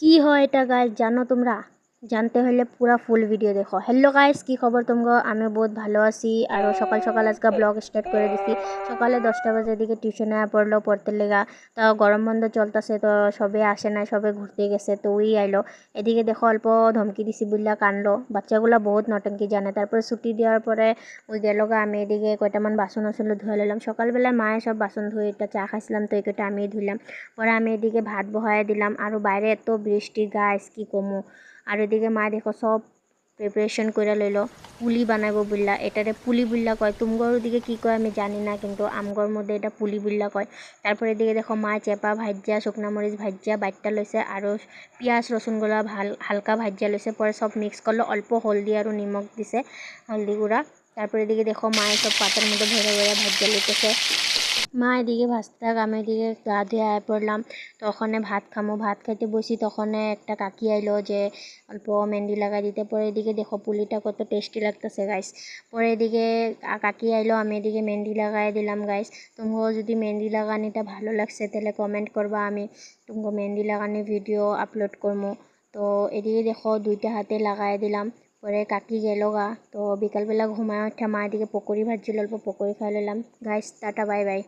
কি হয় এটা গাইস জানো তোমরা? জানতে হলে পুরা ফুল ভিডিও দেখো। হ্যালো গাইস, কি খবর তোমরা? আমি বহুত ভালো আছি। আর সকাল সকাল আজকে ব্লগ স্টার্ট করে দিছি। সকালে 10টা বাজে দিকে টিউশনে পড়লো পড়তে লেগা। তো গরম বন্ধ চলতেছে, তো সবে আসে না, সবে ঘুরতে গেছে, তো ওই আইলো। এদিকে দেখো অল্প ধমকি দিছি বুল্লা কানলো। বাচ্চাগুলো বহুত নটঙ্কি জানে। তারপরে ছুটি দেওয়ার পরে ওই গেল গা। আমি এদিকে কয়টামান বাসন আসলে ধুয়ে নিলাম। সকালবেলায় মায়ে সব বাসন ধুয়ে এটা চা খাইছিলাম, তো এই কয়টা আমি ধুইলাম। পরে আমি এদিকে ভাত বহায় দিলাম। আর বাইরে এত বৃষ্টি গাইস কি কমু। আর এদিকে মা দেখো সব প্রিপারেশন করে লইল। পুলি বানাবো বুল্লা, এটারে পুলি বুল্লা কয়। তুমগর দিকে কি কয় আমি জানি না, কিন্তু আমগর মধ্যে এটা পুলি বুল্লা কয়। তারপরে এদিকে দেখো মা চেপা ভাজ্যা, শুকনা মরিচ ভাজ্যা বাইটটা লইছে, আৰু পিঁয়াজ রসুনগুলা হালকা ভাজ্যা লইছে। পরে সব মিক্স করলো, অল্প হলদি আর নিমখ দিছে, হলদি গুঁড়া। তারপরে এদিকে দেখো মায়ের সব পাতার মধ্যে ভরে ভরে ভাজ্যা লইতেছে। মা এদিকে ভাজতে থাক, আমি এদিকে গা ধুয়ে আয় পড়লাম। তখন ভাত খামো, ভাত খাইতে বসি, তখন একটা কাকি আইলো যে অল্প মেহেন্দি লাগাই দিতে। পরে এদিকে দেখো পুলিটা কত টেস্টি লাগতেছে গাইস। পরে এদিকে কাকি আইলো, আমি এদিকে মেহেন্দি লাগাই দিলাম গাইস। তোমরাও যদি মেহেন্দি লাগানিটা ভালো লাগছে তাহলে কমেন্ট করবা, আমি তোমাকে মেহেন্দি লাগানি ভিডিও আপলোড করবো। তো এদিকে দেখো দুইটা হাতে লাগাই দিলাম। পরে কাকি গেল গা। তো বিকালবেলা ঘুমায় ওঠা মা এদিকে পকোড়ি ভাজছিল, অল্প পকোড়ি খাই নিলাম গাইস। Tata bye bye.